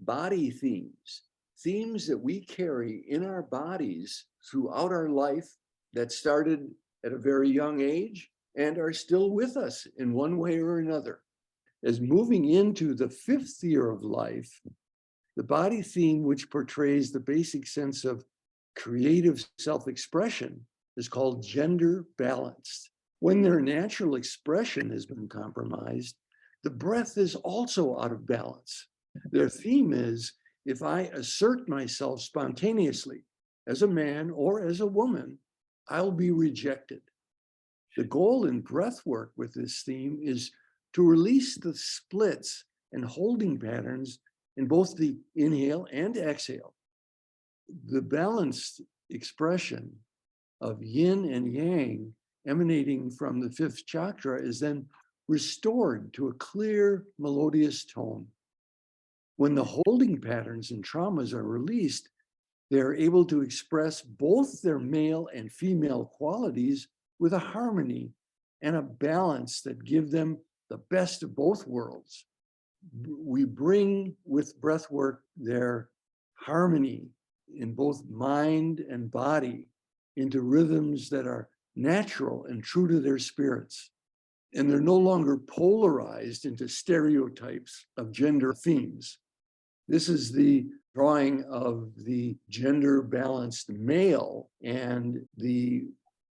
body themes, themes that we carry in our bodies throughout our life that started at a very young age and are still with us in one way or another. As moving into the 5th year of life, the body theme, which portrays the basic sense of creative self-expression, is called gender balanced. When their natural expression has been compromised, the breath is also out of balance. Their theme is, if I assert myself spontaneously as a man or as a woman, I'll be rejected. The goal in breath work with this theme is to release the splits and holding patterns in both the inhale and exhale. The balanced expression of yin and yang emanating from the 5th chakra is then restored to a clear, melodious tone. When the holding patterns and traumas are released, they're able to express both their male and female qualities with a harmony and a balance that give them the best of both worlds. We bring with breath work their harmony in both mind and body into rhythms that are natural and true to their spirits. And they're no longer polarized into stereotypes of gender themes. This is the drawing of the gender balanced male, and the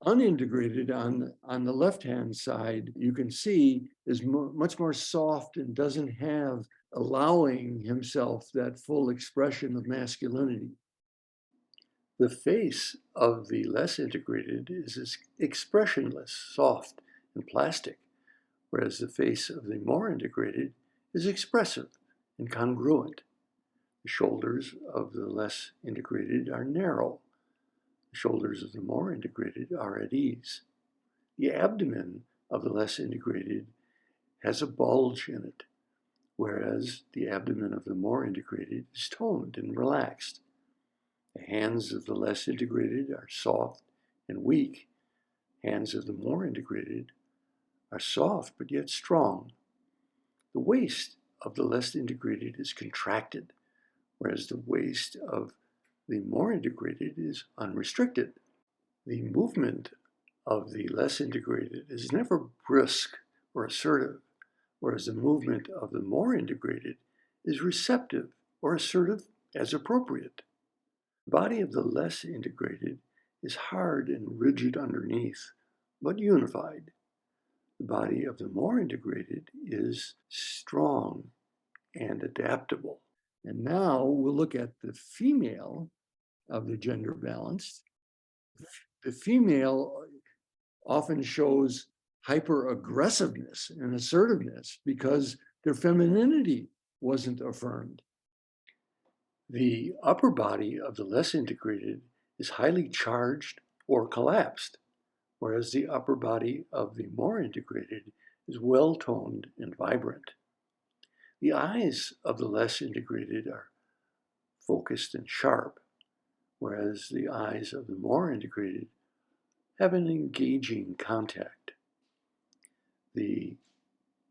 unintegrated on the left-hand side, you can see is much more soft and doesn't have allowing himself that full expression of masculinity. The face of the less integrated is expressionless, soft, and plastic, whereas the face of the more integrated is expressive and congruent. The shoulders of the less integrated are narrow. The shoulders of the more integrated are at ease. The abdomen of the less integrated has a bulge in it, whereas the abdomen of the more integrated is toned and relaxed. The hands of the less integrated are soft and weak. Hands of the more integrated are soft but yet strong. The waist of the less integrated is contracted, whereas the waist of the more integrated is unrestricted. The movement of the less integrated is never brisk or assertive, whereas the movement of the more integrated is receptive or assertive as appropriate. The body of the less integrated is hard and rigid underneath, but unified. The body of the more integrated is strong and adaptable. And now we'll look at the female of the gender balanced. The female often shows hyper-aggressiveness and assertiveness because their femininity wasn't affirmed. The upper body of the less integrated is highly charged or collapsed, whereas the upper body of the more integrated is well-toned and vibrant. The eyes of the less integrated are focused and sharp, whereas the eyes of the more integrated have an engaging contact. The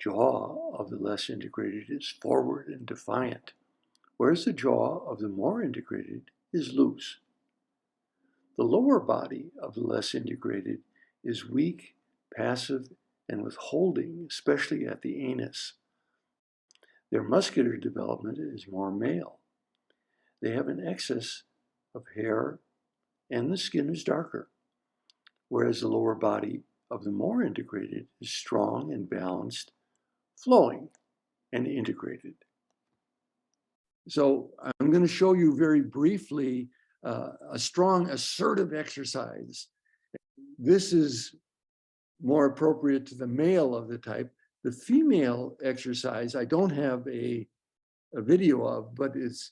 jaw of the less integrated is forward and defiant, whereas the jaw of the more integrated is loose. The lower body of the less integrated is weak, passive, and withholding, especially at the anus. Their muscular development is more male. They have an excess of hair, and the skin is darker, whereas the lower body of the more integrated is strong and balanced, flowing and integrated. So I'm going to show you very briefly a strong assertive exercise. This is more appropriate to the male of the type. The female exercise, I don't have a video of, but it's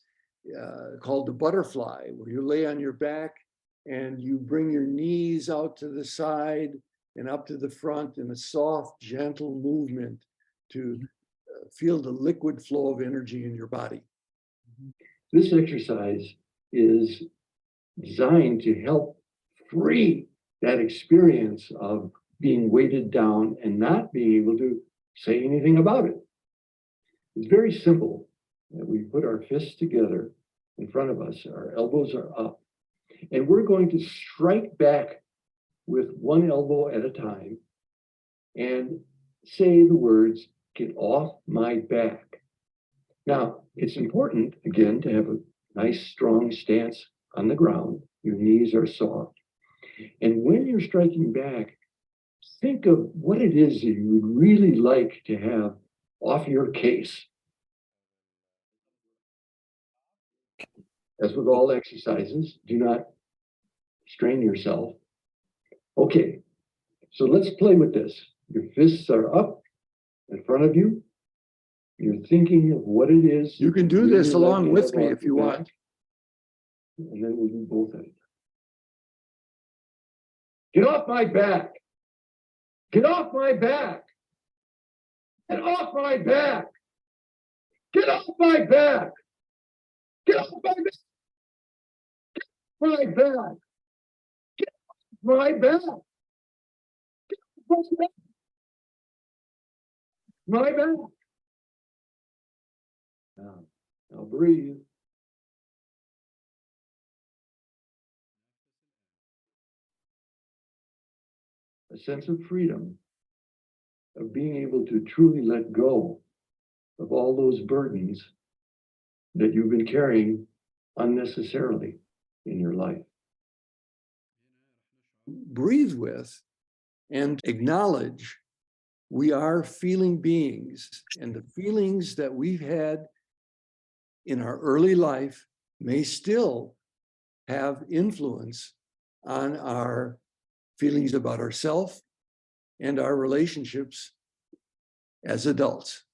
called the butterfly, where you lay on your back and you bring your knees out to the side and up to the front in a soft, gentle movement to feel the liquid flow of energy in your body. This exercise is designed to help free that experience of being weighted down and not being able to say anything about it. It's very simple. that we put our fists together in front of us, our elbows are up, and we're going to strike back with one elbow at a time and say the words, "Get off my back." Now, it's important, again, to have a nice, strong stance on the ground. Your knees are soft. And when you're striking back, think of what it is that you would really like to have off your case. As with all exercises, do not strain yourself. Okay, so let's play with this. Your fists are up in front of you. You're thinking of what it is. You can do this along with me if you want. And then we'll do both of it. Get off my back. Get off my back. Get off my back. Get off my back. Get off my back. Get off my back. Get off my back. Get off my back. My back. Now breathe. A sense of freedom, of being able to truly let go of all those burdens that you've been carrying unnecessarily in your life. Breathe with and acknowledge we are feeling beings, and the feelings that we've had in our early life may still have influence on our feelings about ourselves and our relationships as adults.